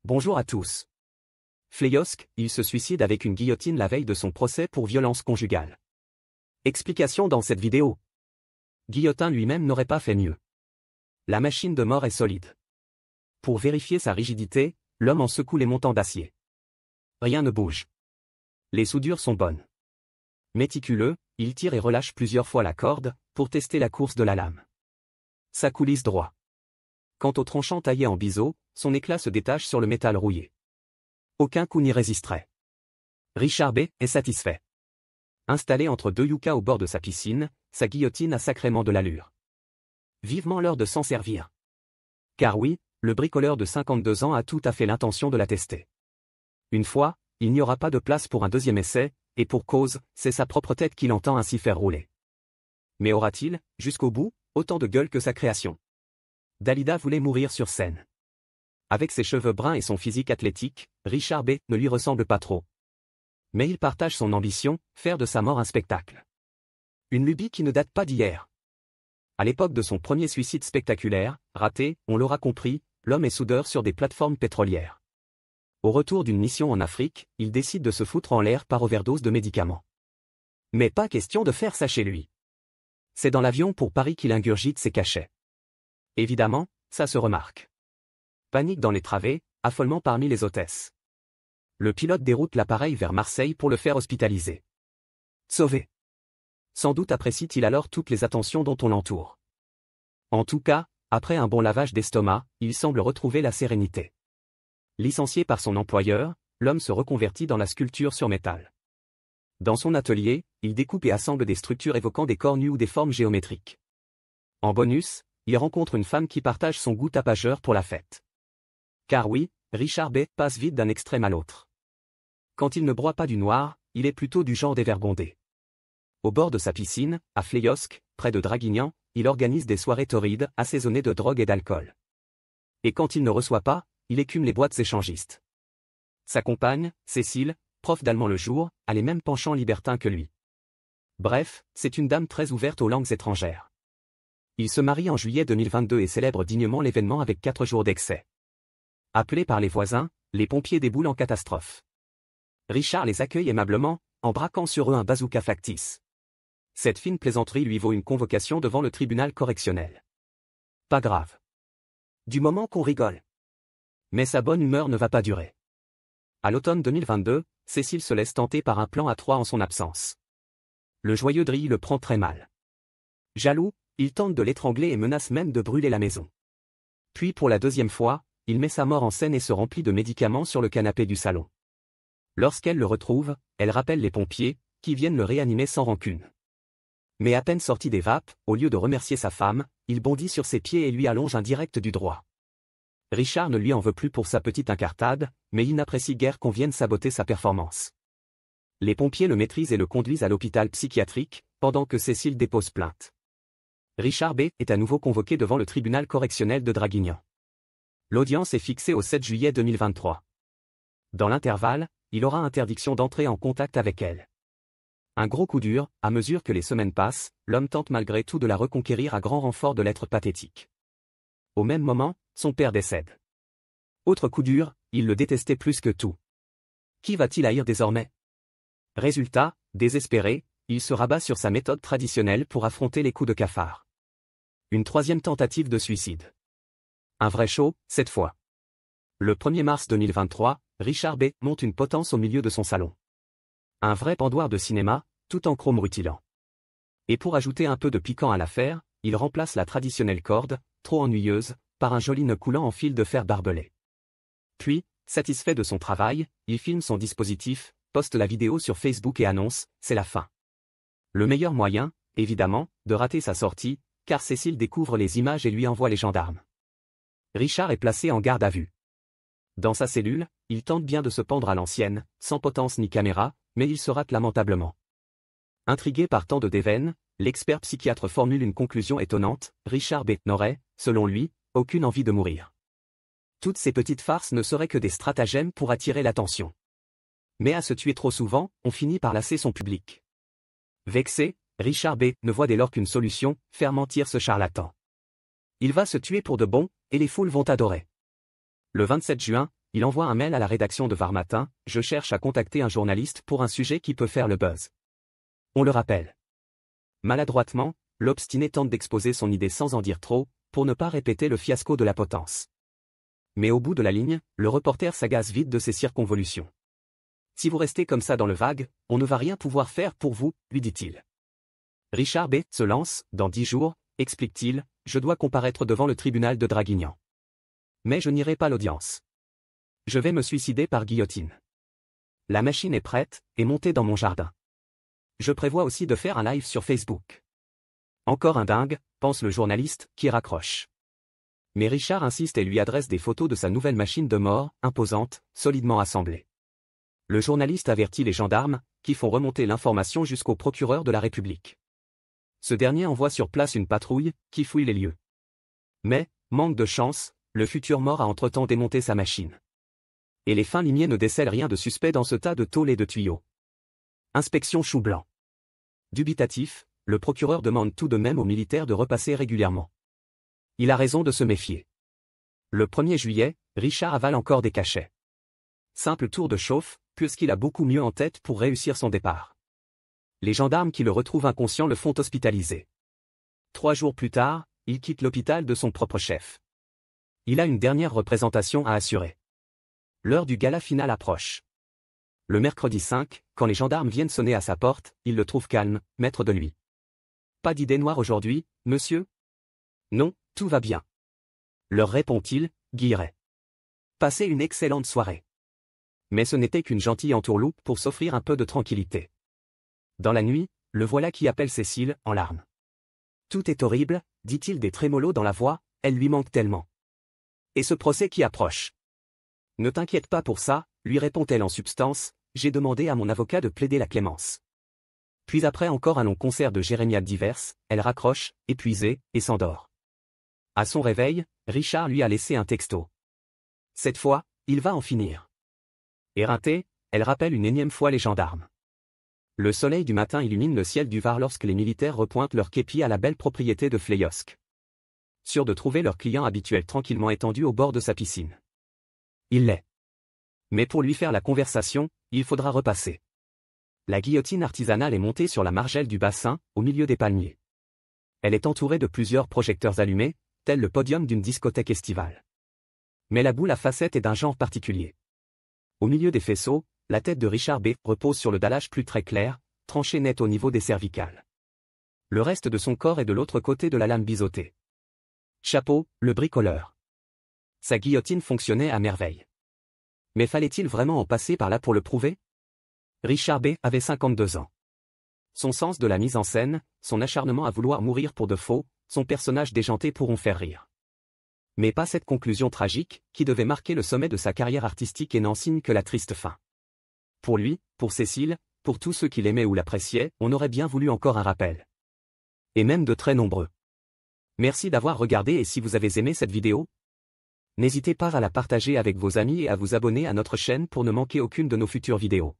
Bonjour à tous. Fleyosk, il se suicide avec une guillotine la veille de son procès pour violence conjugale. Explication dans cette vidéo. Guillotin lui-même n'aurait pas fait mieux. La machine de mort est solide. Pour vérifier sa rigidité, l'homme en secoue les montants d'acier. Rien ne bouge. Les soudures sont bonnes. Méticuleux, il tire et relâche plusieurs fois la corde, pour tester la course de la lame. Ça coulisse droit. Quant au tranchant taillé en biseau, son éclat se détache sur le métal rouillé. Aucun coup n'y résisterait. Richard B. est satisfait. Installé entre deux yuccas au bord de sa piscine, sa guillotine a sacrément de l'allure. Vivement l'heure de s'en servir. Car oui, le bricoleur de 52 ans a tout à fait l'intention de la tester. Une fois, il n'y aura pas de place pour un deuxième essai, et pour cause, c'est sa propre tête qu'il entend ainsi faire rouler. Mais aura-t-il, jusqu'au bout, autant de gueule que sa création? Dalida voulait mourir sur scène. Avec ses cheveux bruns et son physique athlétique, Richard B. ne lui ressemble pas trop. Mais il partage son ambition, faire de sa mort un spectacle. Une lubie qui ne date pas d'hier. À l'époque de son premier suicide spectaculaire, raté, on l'aura compris, l'homme est soudeur sur des plateformes pétrolières. Au retour d'une mission en Afrique, il décide de se foutre en l'air par overdose de médicaments. Mais pas question de faire ça chez lui. C'est dans l'avion pour Paris qu'il ingurgite ses cachets. Évidemment, ça se remarque. Panique dans les travées, affolement parmi les hôtesses. Le pilote déroute l'appareil vers Marseille pour le faire hospitaliser. Sauvé. Sans doute apprécie-t-il alors toutes les attentions dont on l'entoure. En tout cas, après un bon lavage d'estomac, il semble retrouver la sérénité. Licencié par son employeur, l'homme se reconvertit dans la sculpture sur métal. Dans son atelier, il découpe et assemble des structures évoquant des corps nus ou des formes géométriques. En bonus, il rencontre une femme qui partage son goût tapageur pour la fête. Car oui, Richard B. passe vite d'un extrême à l'autre. Quand il ne broie pas du noir, il est plutôt du genre dévergondé. Au bord de sa piscine, à Fleyosk, près de Draguignan, il organise des soirées torrides assaisonnées de drogue et d'alcool. Et quand il ne reçoit pas, il écume les boîtes échangistes. Sa compagne, Cécile, prof d'allemand le jour, a les mêmes penchants libertins que lui. Bref, c'est une dame très ouverte aux langues étrangères. Il se marie en juillet 2022 et célèbre dignement l'événement avec 4 jours d'excès. Appelés par les voisins, les pompiers déboulent en catastrophe. Richard les accueille aimablement, en braquant sur eux un bazooka factice. Cette fine plaisanterie lui vaut une convocation devant le tribunal correctionnel. Pas grave. Du moment qu'on rigole. Mais sa bonne humeur ne va pas durer. À l'automne 2022, Cécile se laisse tenter par un plan à 3 en son absence. Le joyeux Dry le prend très mal. Jaloux, il tente de l'étrangler et menace même de brûler la maison. Puis pour la deuxième fois, il met sa mort en scène et se remplit de médicaments sur le canapé du salon. Lorsqu'elle le retrouve, elle rappelle les pompiers, qui viennent le réanimer sans rancune. Mais à peine sorti des vapes, au lieu de remercier sa femme, il bondit sur ses pieds et lui allonge un direct du droit. Richard ne lui en veut plus pour sa petite incartade, mais il n'apprécie guère qu'on vienne saboter sa performance. Les pompiers le maîtrisent et le conduisent à l'hôpital psychiatrique, pendant que Cécile dépose plainte. Richard B. est à nouveau convoqué devant le tribunal correctionnel de Draguignan. L'audience est fixée au 7 juillet 2023. Dans l'intervalle, il aura interdiction d'entrer en contact avec elle. Un gros coup dur, à mesure que les semaines passent, l'homme tente malgré tout de la reconquérir à grand renfort de lettres pathétiques. Au même moment, son père décède. Autre coup dur, il le détestait plus que tout. Qui va-t-il haïr désormais? Résultat, désespéré, il se rabat sur sa méthode traditionnelle pour affronter les coups de cafard. Une troisième tentative de suicide. Un vrai show, cette fois. Le 1er mars 2023, Richard B. monte une potence au milieu de son salon. Un vrai pendoir de cinéma, tout en chrome rutilant. Et pour ajouter un peu de piquant à l'affaire, il remplace la traditionnelle corde, trop ennuyeuse, par un joli nœud coulant en fil de fer barbelé. Puis, satisfait de son travail, il filme son dispositif, poste la vidéo sur Facebook et annonce « c'est la fin ». Le meilleur moyen, évidemment, de rater sa sortie, car Cécile découvre les images et lui envoie les gendarmes. Richard est placé en garde à vue. Dans sa cellule, il tente bien de se pendre à l'ancienne, sans potence ni caméra, mais il se rate lamentablement. Intrigué par tant de déveines, l'expert psychiatre formule une conclusion étonnante, Richard B. n'aurait, selon lui, aucune envie de mourir. Toutes ces petites farces ne seraient que des stratagèmes pour attirer l'attention. Mais à se tuer trop souvent, on finit par lasser son public. Vexé, Richard B. ne voit dès lors qu'une solution, faire mentir ce charlatan. Il va se tuer pour de bon, et les foules vont adorer. Le 27 juin, il envoie un mail à la rédaction de Var Matin, « Je cherche à contacter un journaliste pour un sujet qui peut faire le buzz. » On le rappelle. Maladroitement, l'obstiné tente d'exposer son idée sans en dire trop, pour ne pas répéter le fiasco de la potence. Mais au bout de la ligne, le reporter s'agace vite de ces circonvolutions. « Si vous restez comme ça dans le vague, on ne va rien pouvoir faire pour vous, lui dit-il. Richard B. se lance, dans 10 jours, explique-t-il, je dois comparaître devant le tribunal de Draguignan. Mais je n'irai pas à l'audience. Je vais me suicider par guillotine. La machine est prête, et montée dans mon jardin. Je prévois aussi de faire un live sur Facebook. Encore un dingue, pense le journaliste, qui raccroche. Mais Richard insiste et lui adresse des photos de sa nouvelle machine de mort, imposante, solidement assemblée. Le journaliste avertit les gendarmes, qui font remonter l'information jusqu'au procureur de la République. Ce dernier envoie sur place une patrouille, qui fouille les lieux. Mais, manque de chance, le futur mort a entre-temps démonté sa machine. Et les fins limiers ne décèlent rien de suspect dans ce tas de tôles et de tuyaux. Inspection chou blanc. Dubitatif, le procureur demande tout de même aux militaires de repasser régulièrement. Il a raison de se méfier. Le 1er juillet, Richard avale encore des cachets. Simple tour de chauffe, puisqu'il a beaucoup mieux en tête pour réussir son départ. Les gendarmes qui le retrouvent inconscient le font hospitaliser. 3 jours plus tard, il quitte l'hôpital de son propre chef. Il a une dernière représentation à assurer. L'heure du gala final approche. Le mercredi 5, quand les gendarmes viennent sonner à sa porte, il le trouve calme, maître de lui. Pas d'idée noire aujourd'hui, monsieur? Non, tout va bien. Leur répond-il, guilleret. Passez une excellente soirée. Mais ce n'était qu'une gentille entourloupe pour s'offrir un peu de tranquillité. Dans la nuit, le voilà qui appelle Cécile, en larmes. Tout est horrible, dit-il des trémolos dans la voix, elle lui manque tellement. Et ce procès qui approche. Ne t'inquiète pas pour ça, lui répond-elle en substance, j'ai demandé à mon avocat de plaider la clémence. Puis après encore un long concert de jérémiades diverses, elle raccroche, épuisée, et s'endort. À son réveil, Richard lui a laissé un texto. Cette fois, il va en finir. Éreintée, elle rappelle une énième fois les gendarmes. Le soleil du matin illumine le ciel du Var lorsque les militaires repointent leur képi à la belle propriété de Fleyosk. Sûrs de trouver leur client habituel tranquillement étendu au bord de sa piscine. Il l'est. Mais pour lui faire la conversation, il faudra repasser. La guillotine artisanale est montée sur la margelle du bassin, au milieu des palmiers. Elle est entourée de plusieurs projecteurs allumés, tel le podium d'une discothèque estivale. Mais la boule à facettes est d'un genre particulier. Au milieu des faisceaux, la tête de Richard B. repose sur le dallage plus très clair, tranché net au niveau des cervicales. Le reste de son corps est de l'autre côté de la lame biseautée. Chapeau, le bricoleur. Sa guillotine fonctionnait à merveille. Mais fallait-il vraiment en passer par là pour le prouver? Richard B. avait 52 ans. Son sens de la mise en scène, son acharnement à vouloir mourir pour de faux, son personnage déjanté pourront faire rire. Mais pas cette conclusion tragique, qui devait marquer le sommet de sa carrière artistique et n'en signe que la triste fin. Pour lui, pour Cécile, pour tous ceux qui l'aimaient ou l'appréciaient, on aurait bien voulu encore un rappel. Et même de très nombreux. Merci d'avoir regardé et si vous avez aimé cette vidéo, n'hésitez pas à la partager avec vos amis et à vous abonner à notre chaîne pour ne manquer aucune de nos futures vidéos.